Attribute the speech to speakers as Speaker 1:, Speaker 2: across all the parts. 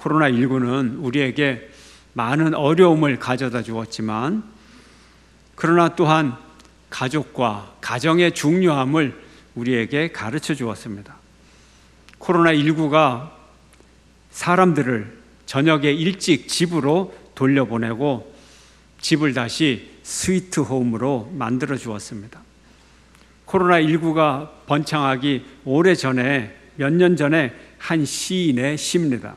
Speaker 1: 코로나19는 우리에게 많은 어려움을 가져다 주었지만, 그러나 또한 가족과 가정의 중요함을 우리에게 가르쳐 주었습니다. 코로나19가 사람들을 저녁에 일찍 집으로 돌려보내고 집을 다시 스위트 홈으로 만들어 주었습니다. 코로나19가 번창하기 오래전에, 몇 년 전에 한 시인의 시입니다.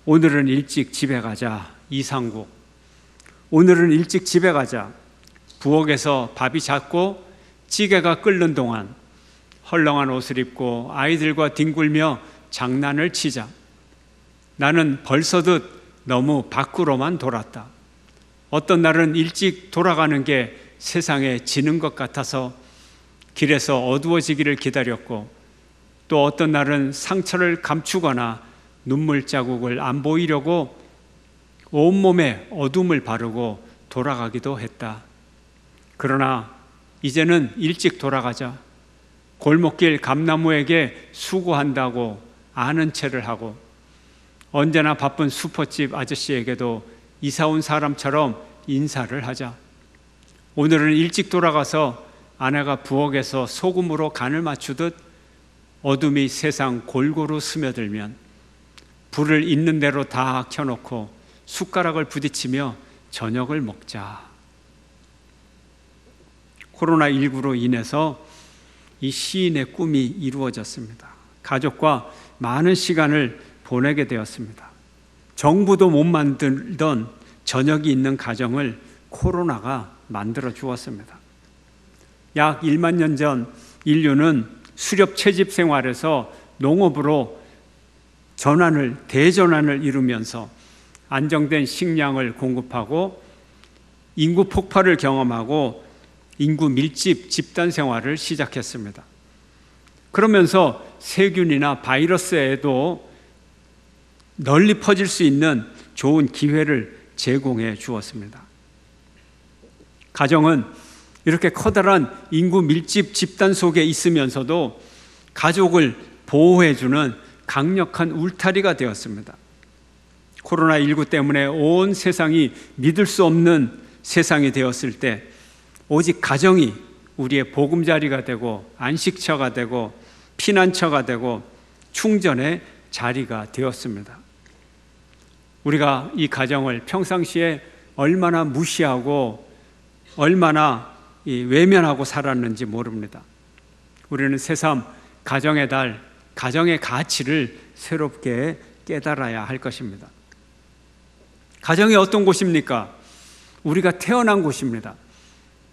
Speaker 1: 오늘은 일찍 집에 가자, 이상국. 오늘은 일찍 집에 가자. 부엌에서 밥이 잦고 찌개가 끓는 동안 헐렁한 옷을 입고 아이들과 뒹굴며 장난을 치자. 나는 벌써듯 너무 밖으로만 돌았다. 어떤 날은 일찍 돌아가는 게 세상에 지는 것 같아서 길에서 어두워지기를 기다렸고, 또 어떤 날은 상처를 감추거나 눈물 자국을 안 보이려고 온몸에 어둠을 바르고 돌아가기도 했다. 그러나 이제는 일찍 돌아가자. 골목길 감나무에게 수고한다고 아는 체를 하고, 언제나 바쁜 슈퍼집 아저씨에게도 이사 온 사람처럼 인사를 하자. 오늘은 일찍 돌아가서 아내가 부엌에서 소금으로 간을 맞추듯 어둠이 세상 골고루 스며들면 불을 있는 대로 다 켜놓고 숟가락을 부딪히며 저녁을 먹자. 코로나19로 인해서 이 시인의 꿈이 이루어졌습니다. 가족과 많은 시간을 보내게 되었습니다. 정부도 못 만들던 저녁이 있는 가정을 코로나가 만들어 주었습니다. 약 1만 년 전 인류는 수렵 채집 생활에서 농업으로 대전환을 이루면서 안정된 식량을 공급하고 인구 폭발을 경험하고 인구 밀집 집단 생활을 시작했습니다. 그러면서 세균이나 바이러스에도 널리 퍼질 수 있는 좋은 기회를 제공해 주었습니다. 가정은 이렇게 커다란 인구 밀집 집단 속에 있으면서도 가족을 보호해주는 강력한 울타리가 되었습니다. 코로나19 때문에 온 세상이 믿을 수 없는 세상이 되었을 때 오직 가정이 우리의 보금자리가 되고 안식처가 되고 피난처가 되고 충전의 자리가 되었습니다. 우리가 이 가정을 평상시에 얼마나 무시하고 얼마나 외면하고 살았는지 모릅니다. 우리는 새삼 가정의 달, 가정의 가치를 새롭게 깨달아야 할 것입니다. 가정이 어떤 곳입니까? 우리가 태어난 곳입니다.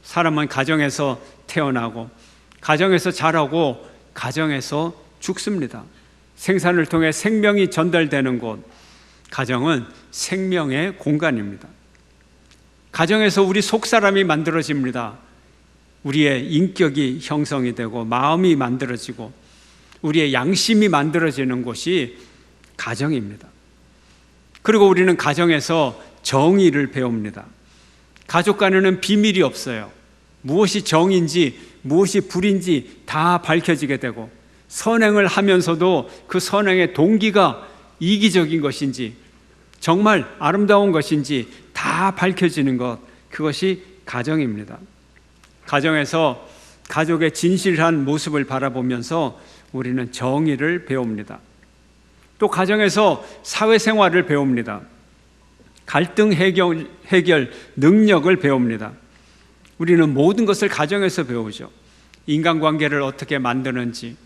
Speaker 1: 사람은 가정에서 태어나고 가정에서 자라고 가정에서 죽습니다. 생산을 통해 생명이 전달되는 곳, 가정은 생명의 공간입니다. 가정에서 우리 속사람이 만들어집니다. 우리의 인격이 형성이 되고 마음이 만들어지고 우리의 양심이 만들어지는 곳이 가정입니다. 그리고 우리는 가정에서 정의를 배웁니다. 가족 간에는 비밀이 없어요. 무엇이 정인지 무엇이 불인지 다 밝혀지게 되고, 선행을 하면서도 그 선행의 동기가 이기적인 것인지 정말 아름다운 것인지 다 밝혀지는 것, 그것이 가정입니다. 가정에서 가족의 진실한 모습을 바라보면서 우리는 정의를 배웁니다. 또 가정에서 사회생활을 배웁니다. 갈등 해결 능력을 배웁니다. 우리는 모든 것을 가정에서 배우죠. 인간관계를 어떻게 만드는지,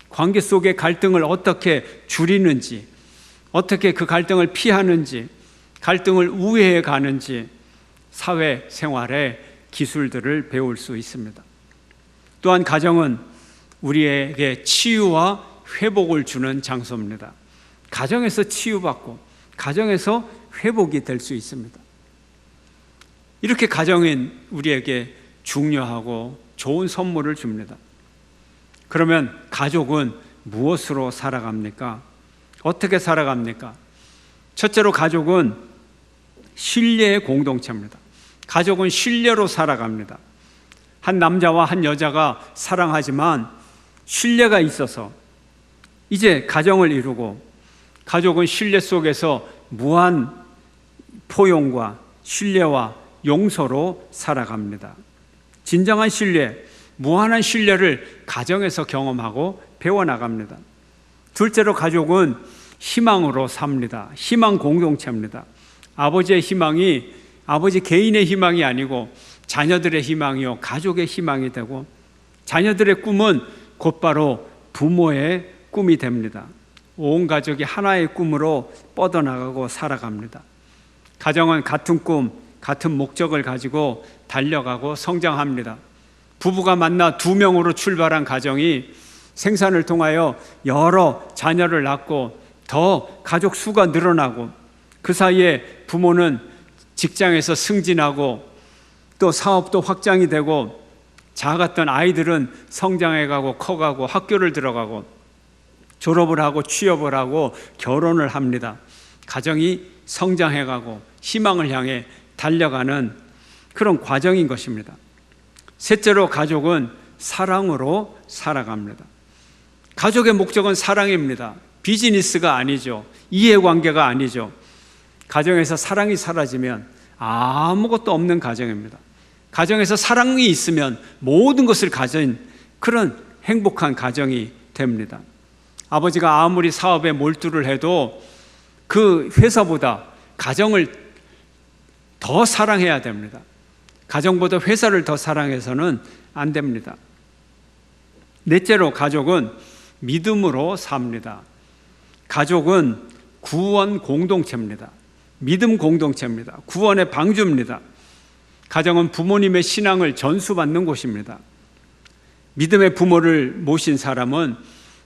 Speaker 1: 관계 속의 갈등을 어떻게 줄이는지, 어떻게 그 갈등을 피하는지, 갈등을 우회해 가는지, 사회생활의 기술들을 배울 수 있습니다. 또한 가정은 우리에게 치유와 회복을 주는 장소입니다. 가정에서 치유받고 가정에서 회복이 될 수 있습니다. 이렇게 가정은 우리에게 중요하고 좋은 선물을 줍니다. 그러면 가족은 무엇으로 살아갑니까? 어떻게 살아갑니까? 첫째로 가족은 신뢰의 공동체입니다. 가족은 신뢰로 살아갑니다. 한 남자와 한 여자가 사랑하지만 신뢰가 있어서 이제 가정을 이루고 가족은 신뢰 속에서 무한 포용과 신뢰와 용서로 살아갑니다. 진정한 신뢰, 무한한 신뢰를 가정에서 경험하고 배워나갑니다. 둘째로 가족은 희망으로 삽니다. 희망 공동체입니다. 아버지의 희망이 아버지 개인의 희망이 아니고 자녀들의 희망이요, 가족의 희망이 되고, 자녀들의 꿈은 곧바로 부모의 꿈이 됩니다. 온 가족이 하나의 꿈으로 뻗어나가고 살아갑니다. 가정은 같은 꿈, 같은 목적을 가지고 달려가고 성장합니다. 부부가 만나 2명으로 출발한 가정이 생산을 통하여 여러 자녀를 낳고 더 가족 수가 늘어나고, 그 사이에 부모는 직장에서 승진하고 또 사업도 확장이 되고, 작았던 아이들은 성장해가고 커가고 학교를 들어가고 졸업을 하고 취업을 하고 결혼을 합니다. 가정이 성장해가고 희망을 향해 달려가는 그런 과정인 것입니다. 셋째로 가족은 사랑으로 살아갑니다. 가족의 목적은 사랑입니다. 비즈니스가 아니죠. 이해관계가 아니죠. 가정에서 사랑이 사라지면 아무것도 없는 가정입니다. 가정에서 사랑이 있으면 모든 것을 가진 그런 행복한 가정이 됩니다. 아버지가 아무리 사업에 몰두를 해도 그 회사보다 가정을 더 사랑해야 됩니다. 가정보다 회사를 더 사랑해서는 안 됩니다. 넷째로 가족은 믿음으로 삽니다. 가족은 구원 공동체입니다. 믿음 공동체입니다. 구원의 방주입니다. 가정은 부모님의 신앙을 전수받는 곳입니다. 믿음의 부모를 모신 사람은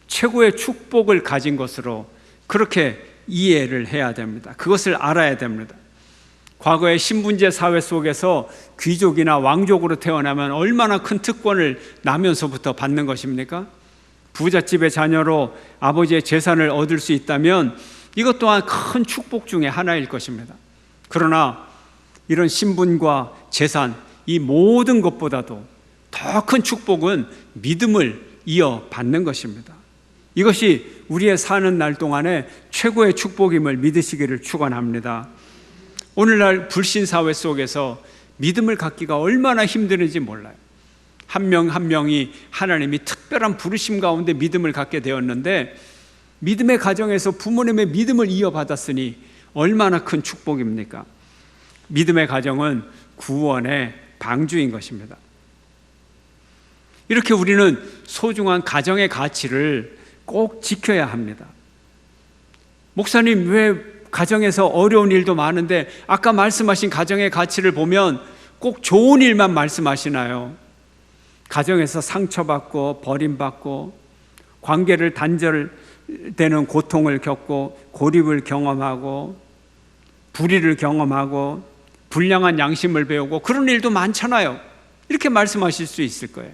Speaker 1: 최고의 축복을 가진 것으로 그렇게 이해를 해야 됩니다. 그것을 알아야 됩니다. 과거의 신분제 사회 속에서 귀족이나 왕족으로 태어나면 얼마나 큰 특권을 나면서부터 받는 것입니까? 부잣집의 자녀로 아버지의 재산을 얻을 수 있다면 이것 또한 큰 축복 중에 하나일 것입니다. 그러나 이런 신분과 재산, 이 모든 것보다도 더 큰 축복은 믿음을 이어받는 것입니다. 이것이 우리의 사는 날 동안에 최고의 축복임을 믿으시기를 축원합니다. 오늘날 불신사회 속에서 믿음을 갖기가 얼마나 힘드는지 몰라요. 한 명 한 명이 하나님이 특별한 부르심 가운데 믿음을 갖게 되었는데, 믿음의 가정에서 부모님의 믿음을 이어받았으니 얼마나 큰 축복입니까? 믿음의 가정은 구원의 방주인 것입니다. 이렇게 우리는 소중한 가정의 가치를 꼭 지켜야 합니다. 목사님, 왜 가정에서 어려운 일도 많은데 아까 말씀하신 가정의 가치를 보면 꼭 좋은 일만 말씀하시나요? 가정에서 상처받고 버림받고 관계를 단절되는 고통을 겪고 고립을 경험하고 불의를 경험하고 불량한 양심을 배우고 그런 일도 많잖아요. 이렇게 말씀하실 수 있을 거예요.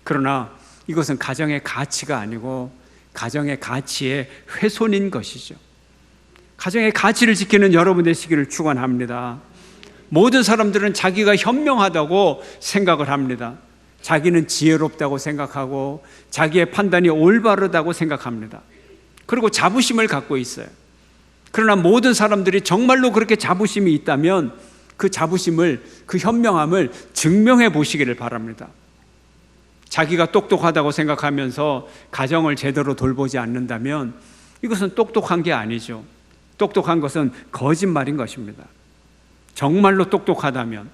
Speaker 1: 그러나 이것은 가정의 가치가 아니고 가정의 가치의 훼손인 것이죠. 가정의 가치를 지키는 여러분 되시기를 축원합니다. 모든 사람들은 자기가 현명하다고 생각을 합니다. 자기는 지혜롭다고 생각하고 자기의 판단이 올바르다고 생각합니다. 그리고 자부심을 갖고 있어요. 그러나 모든 사람들이 정말로 그렇게 자부심이 있다면 그 자부심을, 그 현명함을 증명해 보시기를 바랍니다. 자기가 똑똑하다고 생각하면서 가정을 제대로 돌보지 않는다면 이것은 똑똑한 게 아니죠. 똑똑한 것은 거짓말인 것입니다. 정말로 똑똑하다면,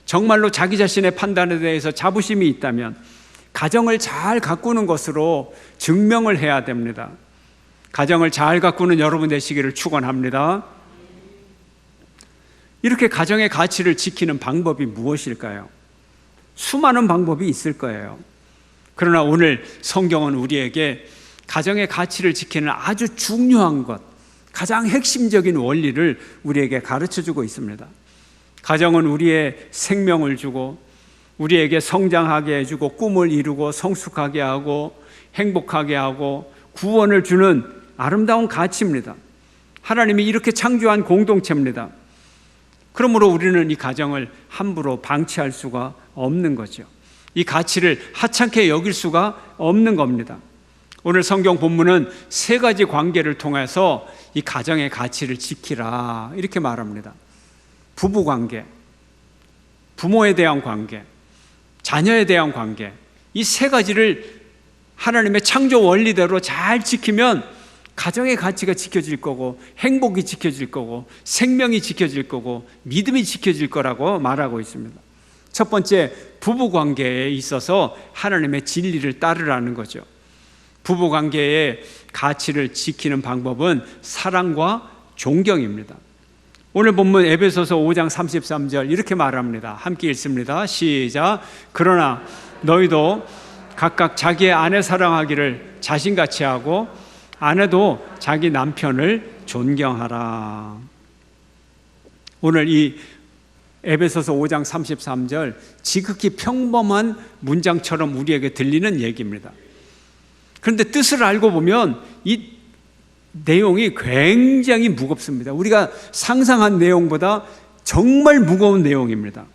Speaker 1: 정말로 자기 자신의 판단에 대해서 자부심이 있다면 가정을 잘 가꾸는 것으로 증명을 해야 됩니다. 가정을 잘 가꾸는 여러분 되시기를 축원합니다. 이렇게 가정의 가치를 지키는 방법이 무엇일까요? 수많은 방법이 있을 거예요. 그러나 오늘 성경은 우리에게 가정의 가치를 지키는 아주 중요한 것, 가장 핵심적인 원리를 우리에게 가르쳐주고 있습니다. 가정은 우리의 생명을 주고 우리에게 성장하게 해주고 꿈을 이루고 성숙하게 하고 행복하게 하고 구원을 주는 아름다운 가치입니다. 하나님이 이렇게 창조한 공동체입니다. 그러므로 우리는 이 가정을 함부로 방치할 수가 없는 거죠. 이 가치를 하찮게 여길 수가 없는 겁니다. 오늘 성경 본문은 세 가지 관계를 통해서 이 가정의 가치를 지키라 이렇게 말합니다. 부부 관계, 부모에 대한 관계, 자녀에 대한 관계, 이 세 가지를 하나님의 창조 원리대로 잘 지키면 가정의 가치가 지켜질 거고, 행복이 지켜질 거고, 생명이 지켜질 거고, 믿음이 지켜질 거라고 말하고 있습니다. 첫 번째, 부부 관계에 있어서 하나님의 진리를 따르라는 거죠. 부부 관계의 가치를 지키는 방법은 사랑과 존경입니다. 오늘 본문 에베소서 5장 33절 이렇게 말합니다. 함께 읽습니다. 시작. 그러나 너희도 각각 자기의 아내 사랑하기를 자신같이 하고 아내도 자기 남편을 존경하라. 오늘 이 에베소서 5장 33절 지극히 평범한 문장처럼 우리에게 들리는 얘기입니다. 그런데 뜻을 알고 보면 이 내용이 굉장히 무겁습니다. 우리가 상상한 내용보다 정말 무거운 내용입니다.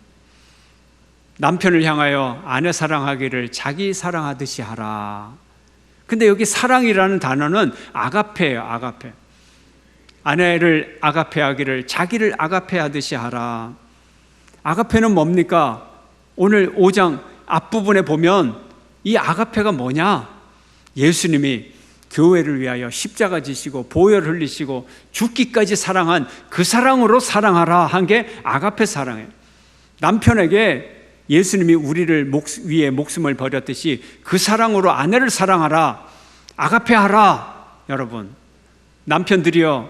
Speaker 1: 남편을 향하여 아내 사랑하기를 자기 사랑하듯이 하라. 근데 여기 사랑이라는 단어는 아가페예요. 아가페. 아내를 아가페하기를 자기를 아가페하듯이 하라. 아가페는 뭡니까? 오늘 5장 앞부분에 보면 이 아가페가 뭐냐? 예수님이 교회를 위하여 십자가 지시고 보혈 흘리시고 죽기까지 사랑한 그 사랑으로 사랑하라 한 게 아가페 사랑이에요. 남편에게 예수님이 우리를 위해 목숨을 버렸듯이 그 사랑으로 아내를 사랑하라, 아가페하라. 여러분, 남편들이여,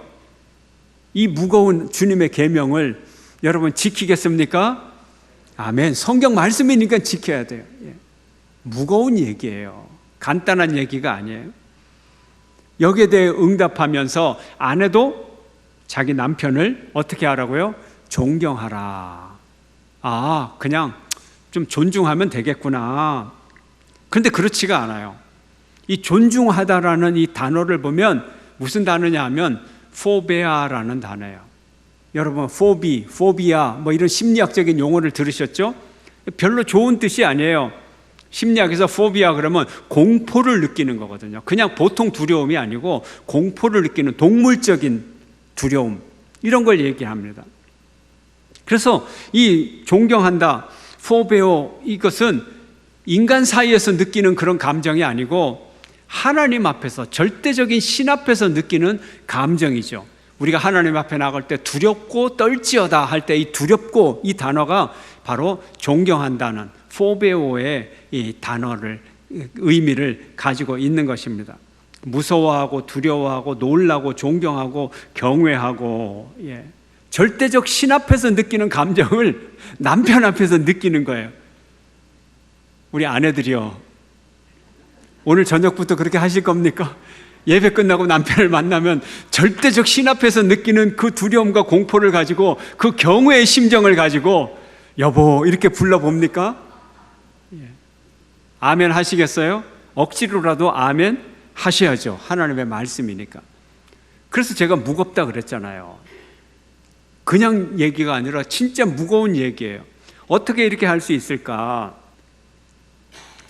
Speaker 1: 이 무거운 주님의 계명을 여러분 지키겠습니까? 아멘. 성경 말씀이니까 지켜야 돼요. 무거운 얘기예요. 간단한 얘기가 아니에요. 여기에 대해 응답하면서 아내도 자기 남편을 어떻게 하라고요? 존경하라. 아, 그냥 좀 존중하면 되겠구나. 그런데 그렇지가 않아요. 이 존중하다라는 이 단어를 보면 무슨 단어냐 하면 포베아라는 단어예요. 여러분, 포비아 뭐 이런 심리학적인 용어를 들으셨죠? 별로 좋은 뜻이 아니에요. 심리학에서 포비아 그러면 공포를 느끼는 거거든요. 그냥 보통 두려움이 아니고 공포를 느끼는 동물적인 두려움, 이런 걸 얘기합니다. 그래서 이 존경한다, 포베오, 이것은 인간 사이에서 느끼는 그런 감정이 아니고 하나님 앞에서, 절대적인 신 앞에서 느끼는 감정이죠. 우리가 하나님 앞에 나갈 때 두렵고 떨지어다 할 때 이 두렵고, 이 단어가 바로 존경한다는 포베오의 이 단어를, 의미를 가지고 있는 것입니다. 무서워하고 두려워하고 놀라고 존경하고 경외하고, 절대적 신 앞에서 느끼는 감정을 남편 앞에서 느끼는 거예요. 우리 아내들이요, 오늘 저녁부터 그렇게 하실 겁니까? 예배 끝나고 남편을 만나면 절대적 신 앞에서 느끼는 그 두려움과 공포를 가지고, 그 경외의 심정을 가지고 여보 이렇게 불러봅니까? 아멘 하시겠어요? 억지로라도 아멘 하셔야죠. 하나님의 말씀이니까. 그래서 제가 무겁다 그랬잖아요. 그냥 얘기가 아니라 진짜 무거운 얘기예요. 어떻게 이렇게 할 수 있을까?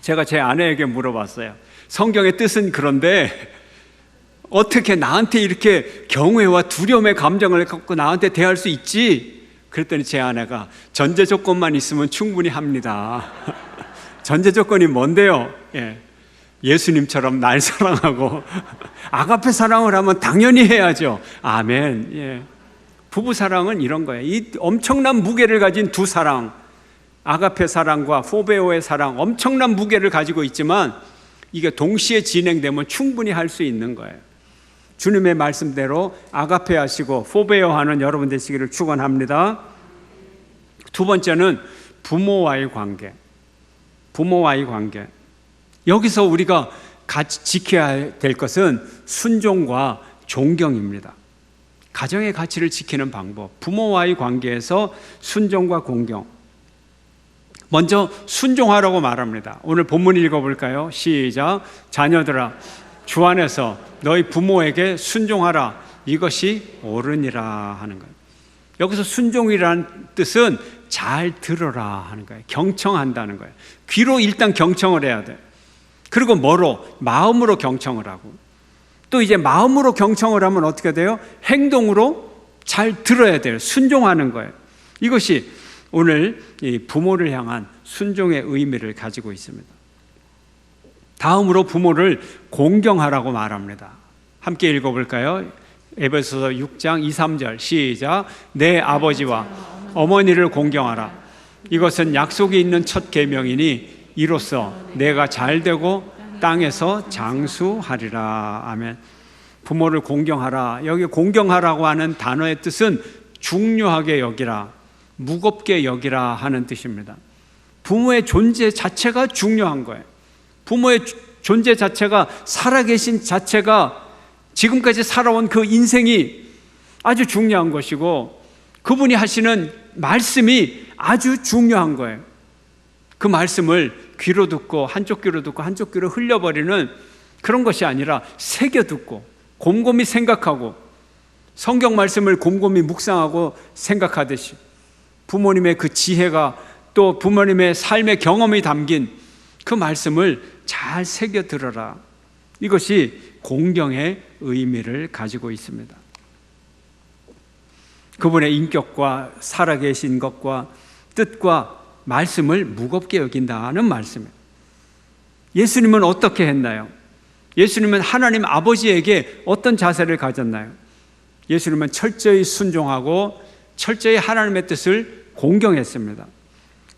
Speaker 1: 제가 제 아내에게 물어봤어요. 성경의 뜻은 그런데 어떻게 나한테 이렇게 경외와 두려움의 감정을 갖고 나한테 대할 수 있지? 그랬더니 제 아내가 전제 조건만 있으면 충분히 합니다. 전제 조건이 뭔데요? 예수님처럼 날 사랑하고 아가페 사랑을 하면 당연히 해야죠. 아멘. 부부 사랑은 이런 거예요. 이 엄청난 무게를 가진 두 사랑, 아가페 사랑과 포베오의 사랑, 엄청난 무게를 가지고 있지만 이게 동시에 진행되면 충분히 할 수 있는 거예요. 주님의 말씀대로 아가페 하시고 포베오 하는 여러분 되시기를 축원합니다. 두 번째는 부모와의 관계. 부모와의 관계. 여기서 우리가 같이 지켜야 될 것은 순종과 존경입니다. 가정의 가치를 지키는 방법, 부모와의 관계에서 순종과 공경. 먼저 순종하라고 말합니다. 오늘 본문 읽어볼까요? 시작. 자녀들아, 주 안에서 너희 부모에게 순종하라. 이것이 옳으니라 하는 거예요. 여기서 순종이라는 뜻은 잘 들어라 하는 거예요. 경청한다는 거예요. 귀로 일단 경청을 해야 돼요. 그리고 뭐로? 마음으로 경청을 하고, 또 이제 마음으로 경청을 하면 어떻게 돼요? 행동으로 잘 들어야 돼요. 순종하는 거예요. 이것이 오늘 이 부모를 향한 순종의 의미를 가지고 있습니다. 다음으로 부모를 공경하라고 말합니다. 함께 읽어볼까요? 에베소서 6장 2, 3절 시작. 내 아버지와 어머니를 공경하라. 이것은 약속이 있는 첫 계명이니 이로써 내가 잘되고 땅에서 장수하리라. 아멘. 부모를 공경하라. 여기 공경하라고 하는 단어의 뜻은 중요하게 여기라, 무겁게 여기라 하는 뜻입니다. 부모의 존재 자체가 중요한 거예요. 부모의 존재 자체가, 살아계신 자체가, 지금까지 살아온 그 인생이 아주 중요한 것이고, 그분이 하시는 말씀이 아주 중요한 거예요. 그 말씀을 귀로 듣고 한쪽 귀로 듣고 한쪽 귀로 흘려버리는 그런 것이 아니라 새겨 듣고 곰곰이 생각하고, 성경 말씀을 곰곰이 묵상하고 생각하듯이 부모님의 그 지혜가, 또 부모님의 삶의 경험이 담긴 그 말씀을 잘 새겨 들어라. 이것이 공경의 의미를 가지고 있습니다. 그분의 인격과 살아계신 것과 뜻과 말씀을 무겁게 여긴다는 말씀이에요. 예수님은 어떻게 했나요? 예수님은 하나님 아버지에게 어떤 자세를 가졌나요? 예수님은 철저히 순종하고 철저히 하나님의 뜻을 공경했습니다.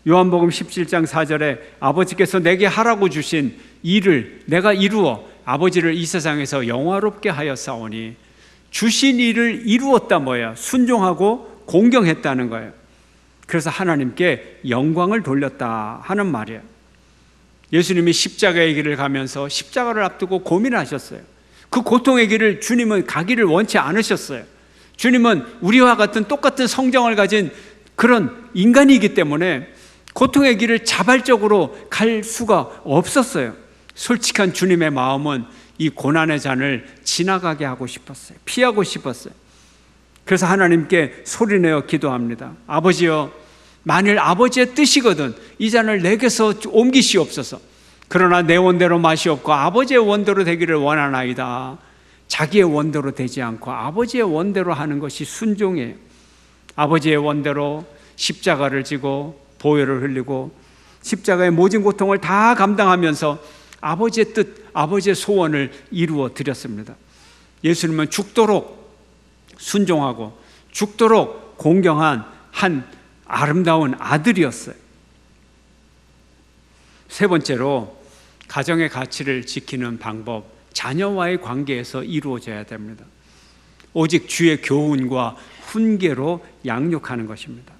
Speaker 1: 요한복음 17장 4절에 아버지께서 내게 하라고 주신 일을 내가 이루어 아버지를 이 세상에서 영화롭게 하였사오니, 주신 일을 이루었다 뭐예요? 순종하고 공경했다는 거예요. 그래서 하나님께 영광을 돌렸다 하는 말이에요. 예수님이 십자가의 길을 가면서 십자가를 앞두고 고민하셨어요. 그 고통의 길을 주님은 가기를 원치 않으셨어요. 주님은 우리와 같은 똑같은 성정을 가진 그런 인간이기 때문에 고통의 길을 자발적으로 갈 수가 없었어요. 솔직한 주님의 마음은 이 고난의 잔을 지나가게 하고 싶었어요. 피하고 싶었어요. 그래서 하나님께 소리내어 기도합니다. 아버지여, 만일 아버지의 뜻이거든 이 잔을 내게서 옮기시옵소서. 그러나 내 원대로 마시옵고 아버지의 원대로 되기를 원하나이다. 자기의 원대로 되지 않고 아버지의 원대로 하는 것이 순종이에요. 아버지의 원대로 십자가를 지고 보혈을 흘리고 십자가의 모진 고통을 다 감당하면서 아버지의 뜻, 아버지의 소원을 이루어 드렸습니다. 예수님은 죽도록 순종하고 죽도록 공경한 한 아름다운 아들이었어요. 세 번째로, 가정의 가치를 지키는 방법, 자녀와의 관계에서 이루어져야 됩니다. 오직 주의 교훈과 훈계로 양육하는 것입니다.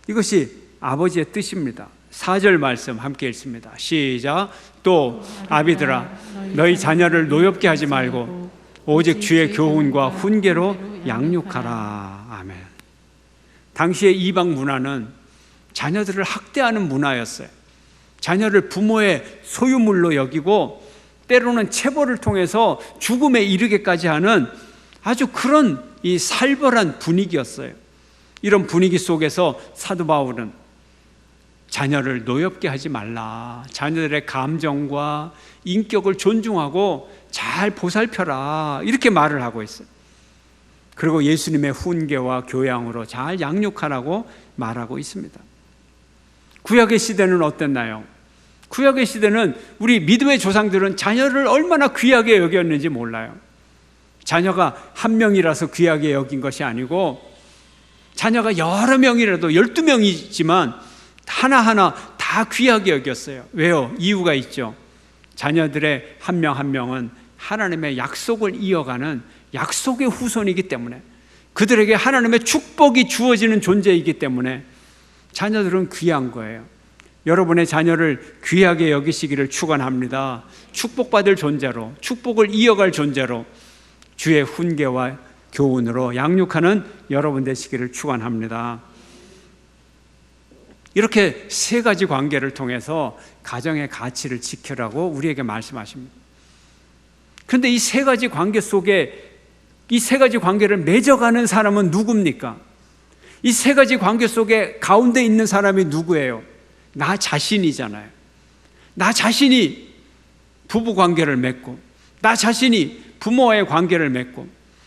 Speaker 1: 이것이 아버지의 뜻입니다. 4절 말씀 함께 읽습니다. 시작. 또 아비들아, 너희 자녀를 노엽게 하지 말고 오직 주의 교훈과 훈계로 양육하라. 아멘. 당시의 이방 문화는 자녀들을 학대하는 문화였어요. 자녀를 부모의 소유물로 여기고 때로는 체벌을 통해서 죽음에 이르게까지 하는 아주 그런 이 살벌한 분위기였어요. 이런 분위기 속에서 사도 바울은 자녀를 노엽게 하지 말라. 자녀들의 감정과 인격을 존중하고 잘 보살펴라. 이렇게 말을 하고 있어요. 그리고 예수님의 훈계와 교양으로 잘 양육하라고 말하고 있습니다. 구약의 시대는 어땠나요? 구약의 시대는 우리 믿음의 조상들은 자녀를 얼마나 귀하게 여겼는지 몰라요. 자녀가 한 명이라서 귀하게 여긴 것이 아니고, 자녀가 여러 명이라도 12명이지만 하나하나 다 귀하게 여겼어요. 왜요? 이유가 있죠. 자녀들의 한 명 한 명은 하나님의 약속을 이어가는 약속의 후손이기 때문에, 그들에게 하나님의 축복이 주어지는 존재이기 때문에 자녀들은 귀한 거예요. 여러분의 자녀를 귀하게 여기시기를 축원합니다. 축복받을 존재로, 축복을 이어갈 존재로 주의 훈계와 교훈으로 양육하는 여러분 되시기를 축원합니다. 이렇게 세 가지 관계를 통해서 가정의 가치를 지키라고 우리에게 말씀하십니다. 그런데 이 세 가지 관계 속에 이 세 가지 관계를 맺어가는 사람은 누굽니까? 이 세 가지 관계 속에 가운데 있는 사람이 누구예요? 나 자신이잖아요. 나 자신이 부부 관계를 맺고, 나 자신이 부모와의 관계를 맺고,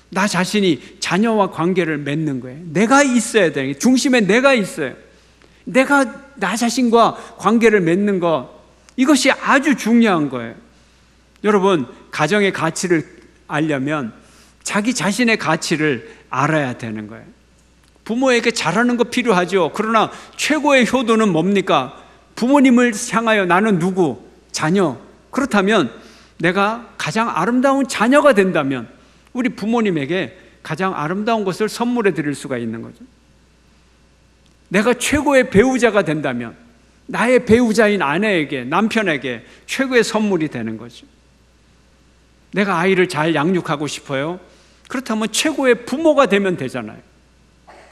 Speaker 1: 나 자신이 자녀와 관계를 맺는 거예요. 내가 있어야 돼요. 중심에 내가 있어요. 내가 나 자신과 관계를 맺는 것, 이것이 아주 중요한 거예요. 여러분, 가정의 가치를 알려면 자기 자신의 가치를 알아야 되는 거예요. 부모에게 잘하는 거 필요하죠. 그러나 최고의 효도는 뭡니까? 부모님을 향하여 나는 누구? 자녀. 그렇다면 내가 가장 아름다운 자녀가 된다면 우리 부모님에게 가장 아름다운 것을 선물해 드릴 수가 있는 거죠. 내가 최고의 배우자가 된다면 나의 배우자인 아내에게, 남편에게 최고의 선물이 되는 거죠. 내가 아이를 잘 양육하고 싶어요? 그렇다면 최고의 부모가 되면 되잖아요.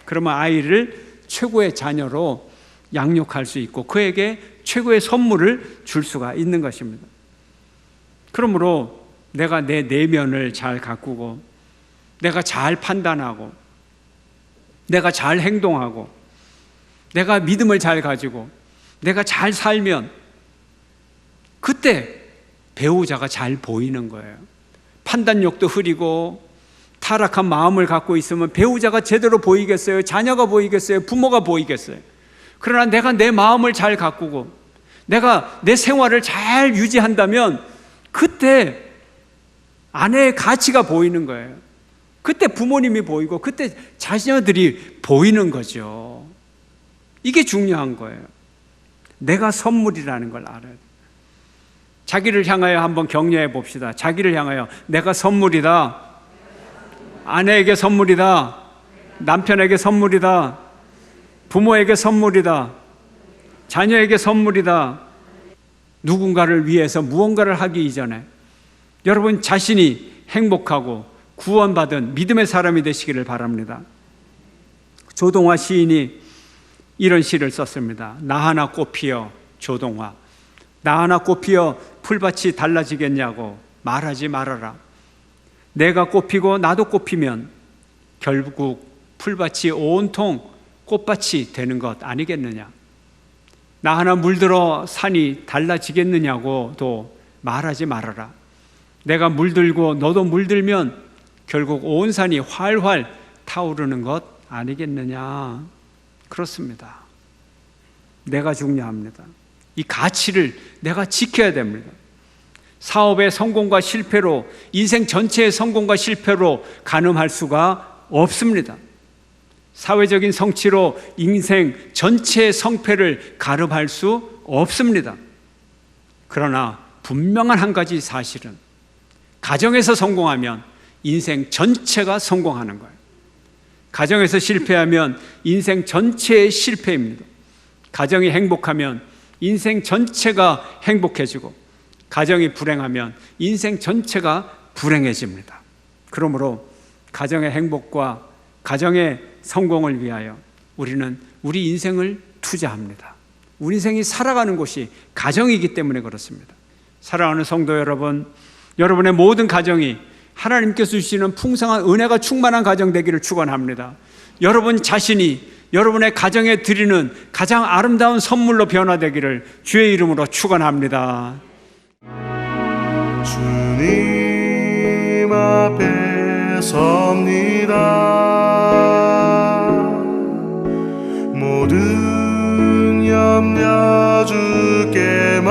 Speaker 1: 그러면 아이를 최고의 자녀로 양육할 수 있고 그에게 최고의 선물을 줄 수가 있는 것입니다. 그러므로 내가 내 내면을 잘 가꾸고, 내가 잘 판단하고, 내가 잘 행동하고, 내가 믿음을 잘 가지고, 내가 잘 살면 그때 배우자가 잘 보이는 거예요. 판단력도 흐리고 타락한 마음을 갖고 있으면 배우자가 제대로 보이겠어요? 자녀가 보이겠어요? 부모가 보이겠어요? 그러나 내가 내 마음을 잘 가꾸고 내가 내 생활을 잘 유지한다면 그때 아내의 가치가 보이는 거예요. 그때 부모님이 보이고 그때 자녀들이 보이는 거죠. 이게 중요한 거예요. 내가 선물이라는 걸 알아야 돼요. 자기를 향하여 한번 격려해 봅시다. 자기를 향하여 내가 선물이다. 아내에게 선물이다. 남편에게 선물이다. 부모에게 선물이다. 자녀에게 선물이다. 누군가를 위해서 무언가를 하기 이전에 여러분 자신이 행복하고 구원받은 믿음의 사람이 되시기를 바랍니다. 조동화 시인이 이런 시를 썼습니다. 나 하나 꽃피어. 조동화. 나 하나 꽃피어 풀밭이 달라지겠냐고 말하지 말아라. 내가 꽃피고 나도 꽃피면 결국 풀밭이 온통 꽃밭이 되는 것 아니겠느냐. 나 하나 물들어 산이 달라지겠느냐고도 말하지 말아라. 내가 물들고 너도 물들면 결국 온 산이 활활 타오르는 것 아니겠느냐. 그렇습니다. 내가 중요합니다. 이 가치를 내가 지켜야 됩니다. 사업의 성공과 실패로, 인생 전체의 성공과 실패로 가늠할 수가 없습니다. 사회적인 성취로 인생 전체의 성패를 가름할 수 없습니다. 그러나 분명한 한 가지 사실은 가정에서 성공하면 인생 전체가 성공하는 거예요. 가정에서 실패하면 인생 전체의 실패입니다. 가정이 행복하면 인생 전체가 행복해지고, 가정이 불행하면 인생 전체가 불행해집니다. 그러므로 가정의 행복과 가정의 성공을 위하여 우리는 우리 인생을 투자합니다. 우리 인생이 살아가는 곳이 가정이기 때문에 그렇습니다. 사랑하는 성도 여러분, 여러분의 모든 가정이 하나님께서 주시는 풍성한 은혜가 충만한 가정 되기를 축원합니다. 여러분 자신이 여러분의 가정에 드리는 가장 아름다운 선물로 변화되기를 주의 이름으로 축원합니다.
Speaker 2: 주님 앞에 섭니다. 모든 염려 주께